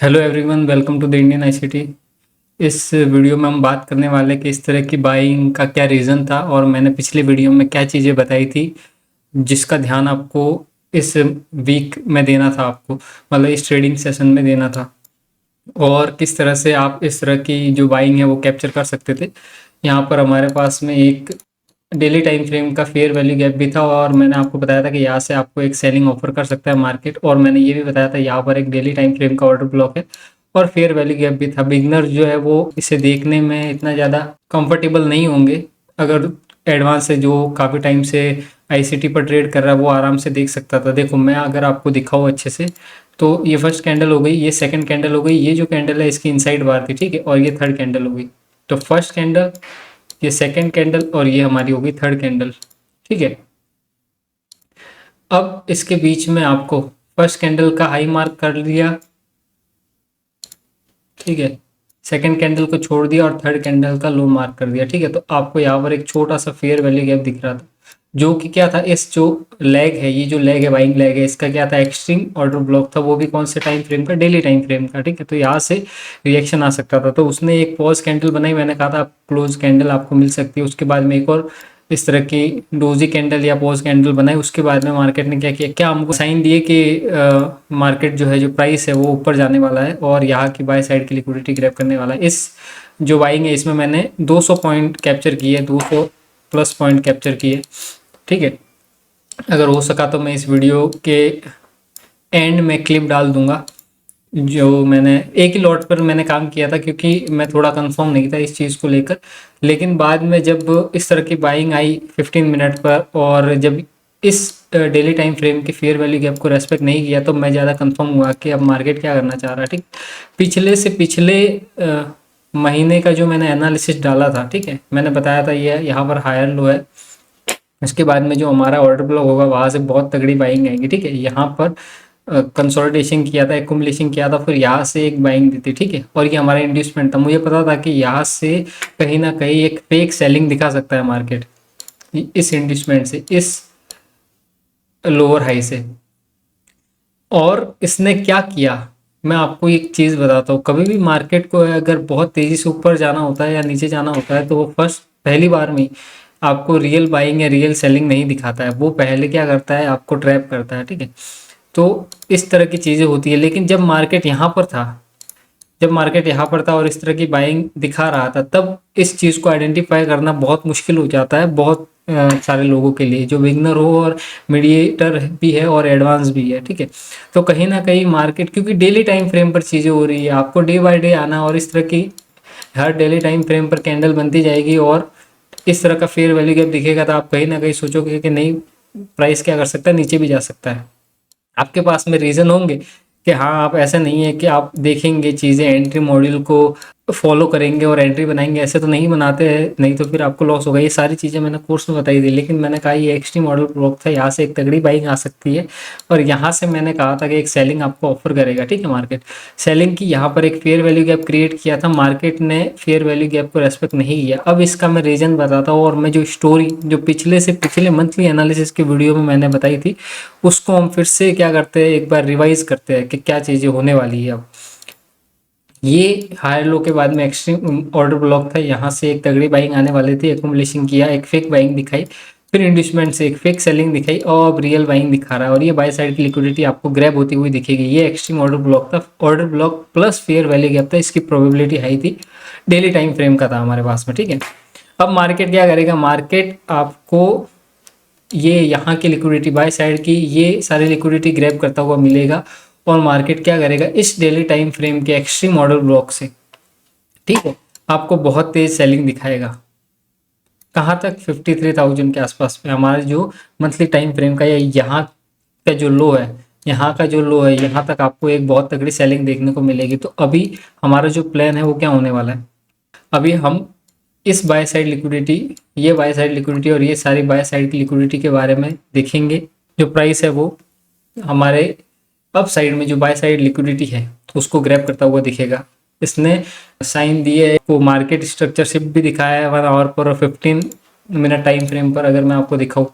Hello everyone, welcome to the Indian ICT. इस वीडियो में हम बात करने वाले कि इस तरह की बाइंग का क्या रीज़न था और मैंने पिछले वीडियो में क्या चीज़ें बताई थी जिसका ध्यान आपको इस वीक में देना था, आपको मतलब इस ट्रेडिंग सेशन में देना था, और किस तरह से आप इस तरह की जो बाइंग है वो कैप्चर कर सकते थे। यहाँ पर हमारे पास में एक डेली टाइम फ्रेम का फेयर वैल्यू गैप भी था और मैंने आपको बताया था कि यहाँ से आपको एक सेलिंग ऑफर कर सकता है मार्केट, और मैंने ये भी बताया था यहाँ पर एक डेली टाइम फ्रेम का ऑर्डर ब्लॉक है और फेयर वैल्यू गैप भी था। बिगनर जो है वो इसे देखने में इतना ज़्यादा कंफर्टेबल नहीं होंगे, अगर एडवांस से जो काफ़ी टाइम से आईसीटी पर ट्रेड कर रहा है वो आराम से देख सकता था। देखो मैं अगर आपको दिखाऊँ अच्छे से, तो ये फर्स्ट कैंडल हो गई, ये सेकंड कैंडल हो गई, ये जो कैंडल है इसकी इनसाइड बार थी, ठीक है, और ये थर्ड कैंडल हो गई। तो फर्स्ट कैंडल, ये सेकंड कैंडल और ये हमारी होगी थर्ड कैंडल, ठीक है। अब इसके बीच में आपको फर्स्ट कैंडल का हाई मार्क कर लिया, ठीक है, सेकंड कैंडल को छोड़ दिया और थर्ड कैंडल का लो मार्क कर दिया, ठीक है। तो आपको यहाँ पर एक छोटा सा फेयर वैल्यू गैप दिख रहा था, जो कि क्या था, इस जो लेग है, ये जो लेग है, बाइंग लेग है, इसका क्या था, एक्सट्रीम ऑर्डर ब्लॉक था, वो भी कौन से टाइम फ्रेम का, डेली टाइम फ्रेम का, ठीक है। तो यहाँ से रिएक्शन आ सकता था, तो उसने एक पॉज कैंडल बनाई, मैंने कहा था क्लोज कैंडल आपको मिल सकती है। उसके बाद में एक और इस तरह की डोजी कैंडल या पॉज कैंडल बनाई। उसके बाद में मार्केट ने क्या किया, क्या हमको साइन दिए कि मार्केट जो है, जो प्राइस है वो ऊपर जाने वाला है और यहाँ की बाय साइड की लिक्विडिटी ग्रैब करने वाला है। इस जो बाइंग है इसमें मैंने 200 पॉइंट कैप्चर किए, 200 प्लस पॉइंट कैप्चर किए, ठीक है। अगर हो सका तो मैं इस वीडियो के एंड में क्लिप डाल दूंगा, जो मैंने एक ही लॉट पर मैंने काम किया था, क्योंकि मैं थोड़ा कंफर्म नहीं था इस चीज़ को लेकर। लेकिन बाद में जब इस तरह की बाइंग आई 15 मिनट पर, और जब इस डेली टाइम फ्रेम के फेयर वैल्यू गैप को रेस्पेक्ट नहीं किया, तो मैं ज़्यादा कंफर्म हुआ कि अब मार्केट क्या करना चाह रहा है, ठीक। पिछले से पिछले महीने का जो मैंने एनालिसिस डाला था, ठीक है, मैंने बताया था ये यहाँ पर हायर लो है, उसके बाद में जो हमारा ऑर्डर ब्लॉक होगा वहाँ से बहुत तगड़ी बाइंग आएगी, ठीक है। यहाँ पर कंसोलिडेशन किया था, एकुमुलेशन किया था, फिर यहाँ से एक बाइंग दी थी, ठीक है, और ये हमारा इंड्यूसमेंट था। मुझे पता था कि यहाँ से कहीं ना कहीं एक फेक सेलिंग दिखा सकता है मार्केट, इस इंड्यूसमेंट से, इस लोअर हाई से। और इसने क्या किया, मैं आपको एक चीज़ बताता हूँ, कभी भी मार्केट को अगर बहुत तेज़ी से ऊपर जाना होता है या नीचे जाना होता है, तो वो फर्स्ट पहली बार में आपको रियल बाइंग या रियल सेलिंग नहीं दिखाता है, वो पहले क्या करता है, आपको ट्रैप करता है, ठीक है। तो इस तरह की चीज़ें होती है। लेकिन जब मार्केट यहाँ पर था, जब मार्केट यहाँ पर था और इस तरह की बाइंग दिखा रहा था, तब इस चीज़ को आइडेंटिफाई करना बहुत मुश्किल हो जाता है, बहुत सारे लोगों के लिए, जो बिगनर हो और मीडिएटर भी है और एडवांस भी है, ठीक है। तो कहीं ना कहीं मार्केट, क्योंकि डेली टाइम फ्रेम पर चीज़ें हो रही है, आपको डे बाय डे आना, और इस तरह की हर डेली टाइम फ्रेम पर कैंडल बनती जाएगी और इस तरह का फेयर वैल्यू गैप दिखेगा, तो आप कहीं ना कहीं सोचोगे कि नहीं, प्राइस क्या कर सकता है, नीचे भी जा सकता है। आपके पास में रीज़न होंगे कि हाँ, आप ऐसा नहीं है कि आप देखेंगे चीज़ें, एंट्री मॉड्यूल को फॉलो करेंगे और एंट्री बनाएंगे, ऐसे तो नहीं बनाते हैं, नहीं तो फिर आपको लॉस होगा। ये सारी चीज़ें मैंने कोर्स में बताई थी, लेकिन मैंने कहा ये एक्सट्रीम मॉडल ब्लॉक था, यहाँ से एक तगड़ी बाइंग आ सकती है, और यहाँ से मैंने कहा था कि एक सेलिंग आपको ऑफर करेगा, ठीक है। मार्केट सेलिंग की यहाँ पर एक फेयर वैल्यू गैप क्रिएट किया था, मार्केट ने फेयर वैल्यू गैप को रेस्पेक्ट नहीं किया। अब इसका मैं रीज़न बताता हूँ, और मैं जो स्टोरी जो पिछले से पिछले मंथली एनालिसिस की वीडियो में मैंने बताई थी, उसको हम फिर से क्या करते हैं, एक बार रिवाइज करते हैं कि क्या चीज़ें होने वाली है। अब ये हायर लो के बाद में एक्सट्रीम ऑर्डर ब्लॉक था, यहाँ से एक तगड़ी बाइंग आने वाली थी, एकुमुलेशन किया, एक फेक बाइंग दिखाई, फिर इंड्यूसमेंट से एक फेक सेलिंग दिखाई, और अब रियल बाइंग दिखा रहा है, और ये बाय साइड की लिक्विडिटी आपको ग्रैब होती हुई दिखेगी। ये एक्सट्रीम ऑर्डर ब्लॉक था, order block plus fair value gap था, इसकी प्रोबेबिलिटी हाई थी, डेली टाइम फ्रेम का था हमारे पास में, ठीक है। अब मार्केट क्या करेगा, मार्केट आपको ये यहाँ की लिक्विडिटी, बाय साइड की ये सारी लिक्विडिटी ग्रैब करता हुआ मिलेगा, और मार्केट क्या करेगा, इस डेली टाइम फ्रेम के एक्सट्रीम ऑर्डर ब्लॉक से, ठीक है, आपको बहुत तेज सेलिंग दिखाएगा। कहाँ तक, 53,000 के आसपास में हमारा जो मंथली टाइम फ्रेम का, या यहाँ का जो लो है, यहाँ का जो लो है, यहाँ तक आपको एक बहुत तगड़ी सेलिंग देखने को मिलेगी। तो अभी हमारा जो प्लान है वो क्या होने वाला है, अभी हम इस बाय साइड लिक्विडिटी, ये बाय साइड लिक्विडिटी और ये सारी बाय साइड की लिक्विडिटी के बारे में देखेंगे। जो प्राइस है वो हमारे अप साइड में जो बाय साइड लिक्विडिटी है उसको ग्रैब करता हुआ दिखेगा। इसने साइन दिए है, वो मार्केट स्ट्रक्चर शिफ्ट भी दिखाया है 1 आवर पर और 15 मिनट टाइम फ्रेम पर। अगर मैं आपको दिखाऊँ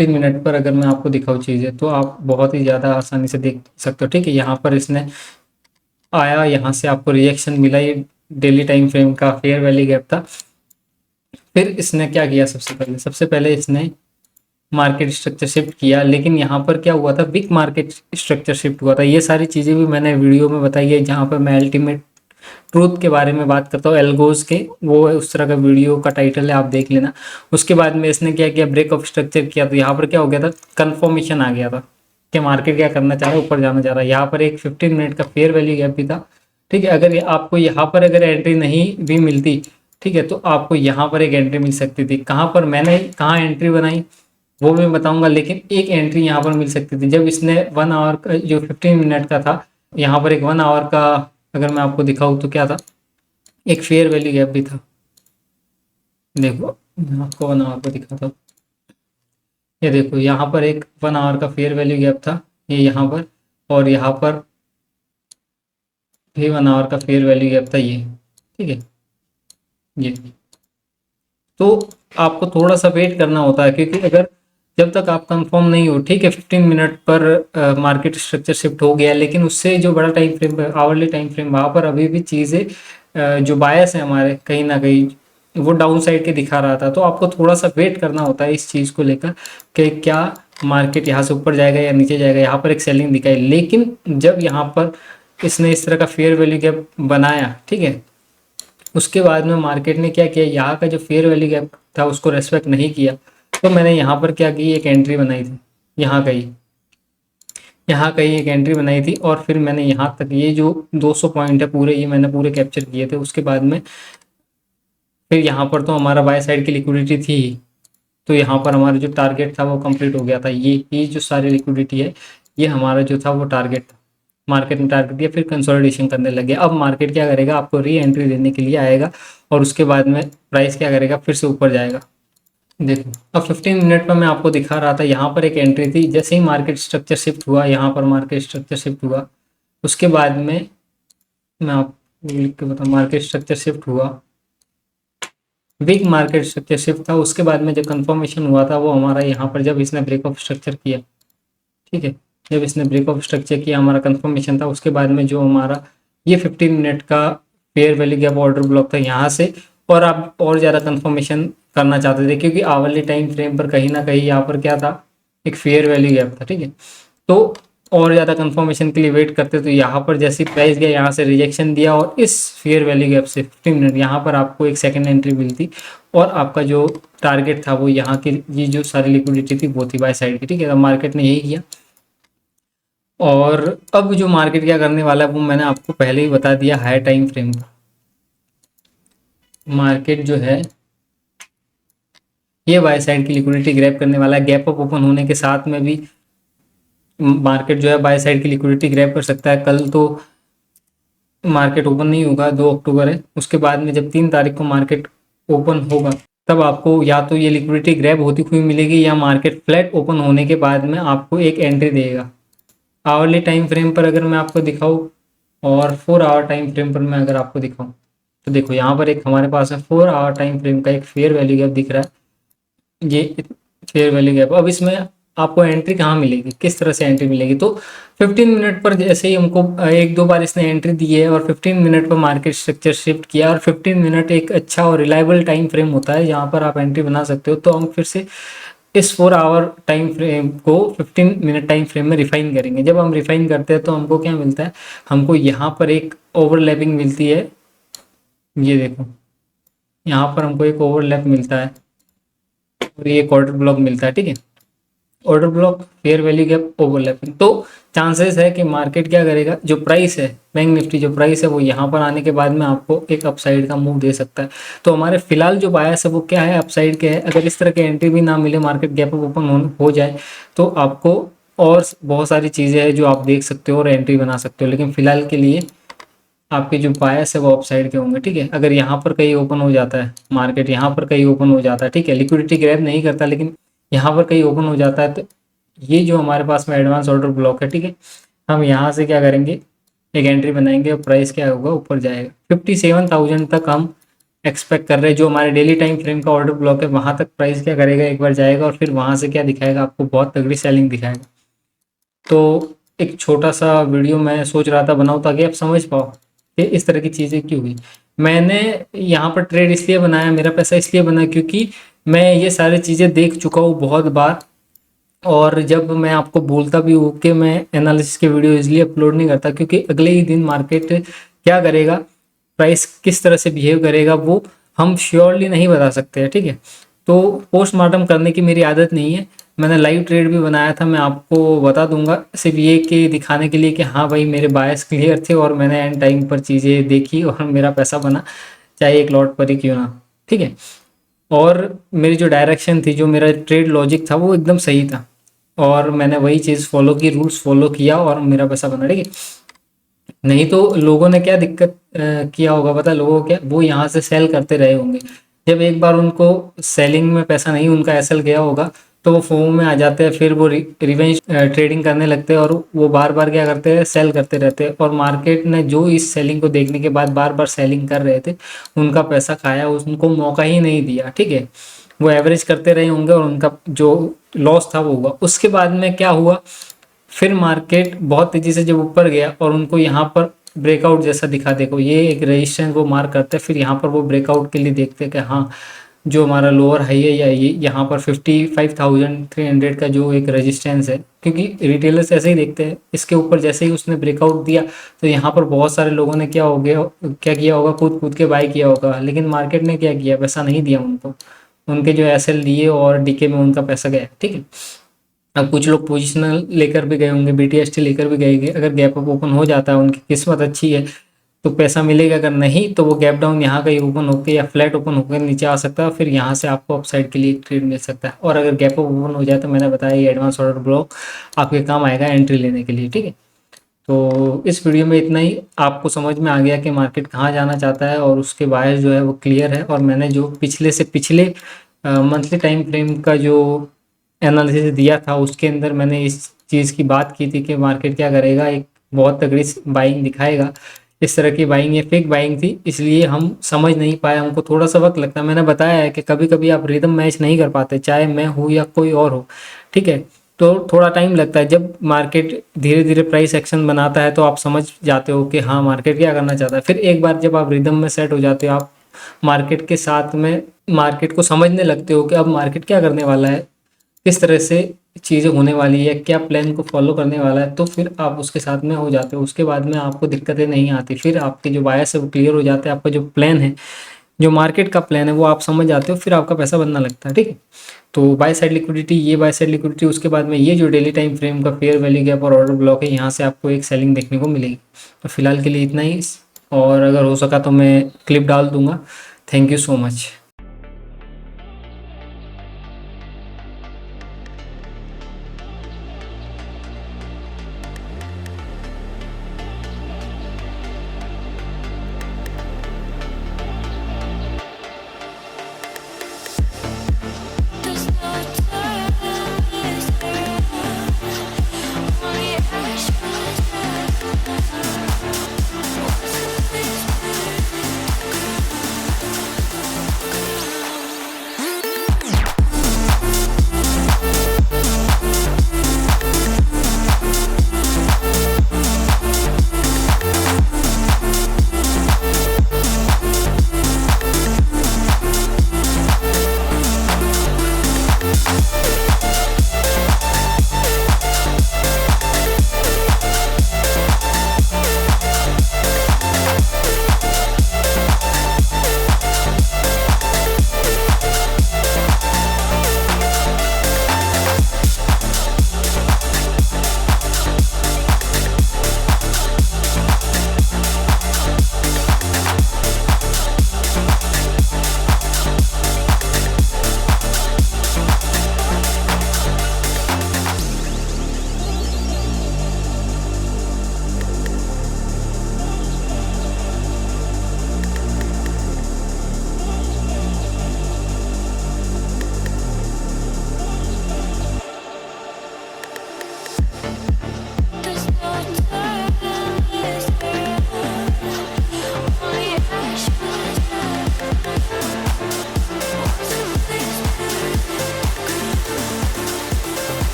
15 मिनट पर अगर मैं आपको दिखाऊँ चीज़ें तो आप बहुत ही ज़्यादा आसानी से देख सकते हो, ठीक है। यहाँ पर इसने आया, यहाँ से आपको रिएक्शन मिला, ये डेली टाइम फ्रेम का फेयर वैल्यू गैप था। फिर इसने क्या किया, सबसे पहले इसने मार्केट स्ट्रक्चर शिफ्ट किया, लेकिन यहाँ पर क्या हुआ था, बिग मार्केट स्ट्रक्चर शिफ्ट हुआ था। ये सारी चीज़ें भी मैंने वीडियो में बताई है, जहाँ पर मैं अल्टीमेट ट्रूथ के बारे में बात करता हूँ, एल्गोज के, वो उस तरह का वीडियो का टाइटल है, आप देख लेना। उसके बाद में इसने क्या किया, ब्रेक ऑफ स्ट्रक्चर किया, तो यहाँ पर क्या हो गया था, कन्फर्मेशन आ गया था कि मार्केट क्या करना चाह रहा है, ऊपर जाना चाह रहा है। यहाँ पर एक 15 मिनट का फेयर वैल्यू गैप भी था, ठीक है। अगर आपको यहाँ पर अगर एंट्री नहीं भी मिलती, ठीक है, तो आपको यहाँ पर एक एंट्री मिल सकती थी। कहाँ पर मैंने कहाँ एंट्री बनाई वो मैं बताऊंगा, लेकिन एक एंट्री यहाँ पर मिल सकती थी जब इसने 1 आवर का जो 15 मिनट का था, यहाँ पर एक 1 आवर का अगर मैं आपको दिखाऊँ तो क्या था, एक फेयर वैल्यू गैप भी था। देखो मैं आपको 1 आवर को दिखाता हूँ, ये देखो यहाँ पर एक 1 आवर का फेयर वैल्यू गैप था, ये यहाँ पर, और यहाँ पर भी 1 आवर का फेयर वैल्यू गैप था, ये, ठीक है। ये तो आपको थोड़ा सा वेट करना होता है, क्योंकि अगर जब तक आप कंफर्म नहीं हो, ठीक है, 15 मिनट पर मार्केट स्ट्रक्चर शिफ्ट हो गया, लेकिन उससे जो बड़ा time frame, hourly time frame, वहाँ पर अभी भी चीज़ें जो बायस है हमारे कहीं ना कहीं वो डाउन साइड के दिखा रहा था। तो आपको थोड़ा सा वेट करना होता है इस चीज़ को लेकर कि क्या मार्केट यहाँ से ऊपर जाएगा या नीचे जाएगा। यहाँ पर एक सेलिंग दिखाई, लेकिन जब यहाँ पर इसने इस तरह का फेयर वैल्यू गैप बनाया, ठीक है, उसके बाद में मार्केट ने क्या किया, यहाँ का जो फेयर वैल्यू गैप था उसको रेस्पेक्ट नहीं किया। तो मैंने यहाँ पर क्या की, एक एंट्री बनाई थी, यहाँ कहीं एक एंट्री बनाई थी, और फिर मैंने यहाँ तक ये जो 200 पॉइंट है पूरे, ये मैंने पूरे कैप्चर किए थे। उसके बाद में फिर यहाँ पर तो हमारा बाय साइड की लिक्विडिटी थी ही, तो यहाँ पर हमारा जो टारगेट था वो कंप्लीट हो गया था। ये जो सारी लिक्विडिटी है, ये हमारा जो था वो टारगेट था, मार्केट ने टारगेट दिया, फिर कंसोलिडेशन करने लगे। अब मार्केट क्या करेगा, आपको री एंट्री देने के लिए आएगा, और उसके बाद में प्राइस क्या करेगा, फिर से ऊपर जाएगा। देखो अब 15 मिनट पर मैं आपको दिखा रहा था, यहाँ पर एक एंट्री थी, जैसे ही मार्केट स्ट्रक्चर शिफ्ट हुआ, यहाँ पर मार्केट स्ट्रक्चर शिफ्ट हुआ, उसके बाद में मैं आपको लिख के बताऊँ, मार्केट स्ट्रक्चर शिफ्ट हुआ, बिग मार्केट स्ट्रक्चर शिफ्ट था। उसके बाद में जो कंफर्मेशन हुआ था वो हमारा यहाँ पर जब इसने ब्रेक ऑफ स्ट्रक्चर किया, ठीक है, जब इसने ब्रेक ऑफ स्ट्रक्चर किया, हमारा कंफर्मेशन था। उसके बाद में जो हमारा ये 15 मिनट का fair value gap order block था यहाँ से, और आप और ज़्यादा कंफर्मेशन करना चाहते थे, क्योंकि आवरली टाइम फ्रेम पर कहीं ना कहीं यहाँ पर क्या था, एक फेयर वैल्यू गैप था, ठीक है। तो और ज़्यादा कंफर्मेशन के लिए वेट करते, तो यहाँ पर जैसी प्राइस गया, यहाँ से रिजेक्शन दिया, और इस फेयर वैल्यू गैप से 15 मिनट यहाँ पर आपको एक सेकेंड एंट्री मिलती, और आपका जो टारगेट था वो यहाँ की ये जो सारी लिक्विडिटी थी वो थी बाय साइड की, ठीक है। तो मार्केट ने यही किया, और अब जो मार्केट क्या करने वाला है वो मैंने आपको पहले ही बता दिया, हाई टाइम फ्रेम पर मार्केट जो है ये बाय साइड की लिक्विडिटी ग्रैब करने वाला है। गैप अप ओपन होने के साथ में भी मार्केट जो है बाय साइड की लिक्विडिटी ग्रैब कर सकता है। कल तो मार्केट ओपन नहीं होगा, 2 अक्टूबर है, उसके बाद में जब 3 तारीख को मार्केट ओपन होगा तब आपको या तो ये लिक्विडिटी ग्रैब होती हुई मिलेगी, या मार्केट फ्लैट ओपन होने के बाद में आपको एक एंट्री देगा। आवरली टाइम फ्रेम पर अगर मैं आपको दिखाऊँ, और 4 आवर टाइम फ्रेम पर मैं अगर आपको दिखाऊँ, तो देखो यहाँ पर एक हमारे पास है 4 आवर टाइम फ्रेम का एक फेयर वैल्यू गैप दिख रहा है, ये फेयर वैल्यू गैप। अब इसमें आपको एंट्री कहाँ मिलेगी, किस तरह से एंट्री मिलेगी, तो 15 मिनट पर जैसे ही हमको एक दो बार इसने एंट्री दी है, और 15 मिनट पर मार्केट स्ट्रक्चर शिफ्ट किया, और 15 मिनट एक अच्छा और रिलायबल टाइम फ्रेम होता है जहाँ पर आप एंट्री बना सकते हो। तो हम फिर से इस 4 आवर टाइम फ्रेम को 15 मिनट टाइम फ्रेम में रिफाइन करेंगे। जब हम रिफाइन करते हैं तो हमको क्या मिलता है, हमको यहाँ पर एक ओवरलैपिंग मिलती है, ये देखो यहाँ पर हमको एक ओवरलैप मिलता है, और ये एक ऑर्डर ब्लॉक मिलता है, ठीक है, order block, fair value gap, overlapping. तो चांसेस है कि मार्केट क्या करेगा, जो प्राइस है बैंक निफ्टी जो प्राइस है वो यहाँ पर आने के बाद में आपको एक अपसाइड का मूव दे सकता है। तो हमारे फिलहाल जो बायस है वो क्या है, अपसाइड के है। अगर इस तरह की एंट्री भी ना मिले, मार्केट गैप अप ओपन हो जाए, तो आपको और बहुत सारी चीज़ें हैं जो आप देख सकते हो और एंट्री बना सकते हो, लेकिन फिलहाल के लिए आपके जो बायस है वो अपसाइड के होंगे, ठीक है। अगर यहाँ पर कहीं ओपन हो जाता है मार्केट, यहाँ पर कहीं ओपन हो जाता है, ठीक है, लिक्विडिटी ग्रैब नहीं करता, लेकिन यहाँ पर कहीं ओपन हो जाता है, तो ये जो हमारे पास में एडवांस ऑर्डर ब्लॉक है, ठीक है, हम यहाँ से क्या करेंगे, एक एंट्री बनाएंगे, और प्राइस क्या होगा, ऊपर जाएगा 57,000 तक हम एक्सपेक्ट कर रहे हैं, जो हमारे डेली टाइम फ्रेम का ऑर्डर ब्लॉक है वहाँ तक प्राइस क्या करेगा, एक बार जाएगा और फिर वहाँ से क्या दिखाएगा, आपको बहुत तगड़ी सेलिंग दिखाएगा। तो एक छोटा सा वीडियो मैं सोच रहा था बनाऊँ ताकि आप समझ पाओ कि इस तरह की चीज़ें क्यों हुई। मैंने यहाँ पर ट्रेड इसलिए बनाया, मेरा पैसा इसलिए बना क्योंकि मैं ये सारी चीज़ें देख चुका हूँ बहुत बार। और जब मैं आपको बोलता भी हूँ कि मैं एनालिसिस के वीडियो इसलिए अपलोड नहीं करता क्योंकि अगले ही दिन मार्केट क्या करेगा, प्राइस किस तरह से बिहेव करेगा, वो हम श्योरली नहीं बता सकते हैं, ठीक है। तो पोस्टमार्टम करने की मेरी आदत नहीं है। मैंने लाइव ट्रेड भी बनाया था, मैं आपको बता दूंगा, सिर्फ ये कि दिखाने के लिए कि हाँ भाई मेरे बायस क्लियर थे और मैंने एंड टाइम पर चीज़ें देखी और मेरा पैसा बना, चाहे एक लॉट पर ही क्यों ना, ठीक है। और मेरी जो डायरेक्शन थी, जो मेरा ट्रेड लॉजिक था वो एकदम सही था और मैंने वही चीज़ फॉलो की, रूल्स फॉलो किया और मेरा पैसा बना, ठीक है। नहीं तो लोगों ने क्या दिक्कत किया होगा पता है लोगों को, क्या वो यहाँ से सेल करते रहे होंगे। जब एक बार उनको सेलिंग में पैसा नहीं उनका एसएल गया होगा तो वो फोम में आ जाते हैं, फिर वो रिवेंज ट्रेडिंग करने लगते हैं और वो बार बार क्या करते हैं, सेल करते रहते हैं। और मार्केट ने जो इस सेलिंग को देखने के बाद बार बार सेलिंग कर रहे थे, उनका पैसा खाया, उनको मौका ही नहीं दिया, ठीक है। वो एवरेज करते रहे होंगे और उनका जो लॉस था वो हुआ। उसके बाद में क्या हुआ, फिर मार्केट बहुत तेजी से जब ऊपर गया और उनको यहाँ पर ब्रेकआउट जैसा दिखा, देखो ये एक रेजिस्टेंस वो मार्क करते हैं, फिर यहाँ पर वो ब्रेकआउट के लिए देखते हैं कि हाँ जो हमारा लोअर हाई है या ये यहाँ पर 55,300 का जो एक रेजिस्टेंस है, क्योंकि रिटेलर्स ऐसे ही देखते हैं। इसके ऊपर जैसे ही उसने ब्रेकआउट दिया तो यहाँ पर बहुत सारे लोगों ने क्या किया होगा, कूद कूद के बाय किया होगा। लेकिन मार्केट ने क्या किया, पैसा नहीं दिया उनको, उनके जो एसएल लिए और डीके में उनका पैसा गया, ठीक है। अब कुछ लोग पोजिशनल लेकर भी गए होंगे, बीटीएसटी लेकर भी गए, अगर गैप अप ओपन हो जाता है, उनकी किस्मत अच्छी है तो पैसा मिलेगा, अगर नहीं तो वो गैप डाउन यहाँ कहीं ओपन होकर या फ्लैट ओपन होकर नीचे आ सकता है, फिर यहाँ से आपको अपसाइड के लिए एक ट्रेड मिल सकता है। और अगर गैप अप ओपन हो जाए तो मैंने बताया ये एडवांस ऑर्डर ब्लॉक आपके काम आएगा एंट्री लेने के लिए, ठीक है। तो इस वीडियो में इतना ही, आपको समझ में आ गया कि मार्केट कहाँ जाना चाहता है और उसके बायस जो है वो क्लियर है। और मैंने जो पिछले से पिछले मंथली टाइम फ्रेम का जो एनालिसिस दिया था उसके अंदर मैंने इस चीज़ की बात की थी कि मार्केट क्या करेगा, एक बहुत तगड़ी बाइंग दिखाएगा। इस तरह की बाइंग ये फेक बाइंग थी, इसलिए हम समझ नहीं पाए, हमको थोड़ा सा वक्त लगता है। मैंने बताया है कि कभी कभी आप रिदम मैच नहीं कर पाते, चाहे मैं हूँ या कोई और हो, ठीक है। तो थोड़ा टाइम लगता है, जब मार्केट धीरे धीरे प्राइस एक्शन बनाता है तो आप समझ जाते हो कि हाँ मार्केट क्या करना चाहता है। फिर एक बार जब आप रिदम में सेट हो जाते हो, आप मार्केट के साथ में मार्केट को समझने लगते हो कि अब मार्केट क्या करने वाला है, किस तरह से चीज़ें होने वाली है, क्या प्लान को फॉलो करने वाला है, तो फिर आप उसके साथ में हो जाते हो। उसके बाद में आपको दिक्कतें नहीं आती, फिर आपके जो बायस है वो क्लियर हो जाते हैं, आपका जो प्लान है, जो मार्केट का प्लान है वो आप समझ जाते हो, फिर आपका पैसा बनना लगता है, ठीक है। तो बाय साइड लिक्विडिटी, ये बाय साइड लिक्विडिटी, उसके बाद में ये जो डेली टाइम फ्रेम का फेयर वैल्यू गैप और ऑर्डर ब्लॉक है, यहाँ से आपको एक सेलिंग देखने को मिलेगी। तो फिलहाल के लिए इतना ही, और अगर हो सका तो मैं क्लिप डाल दूंगा। Thank you so much.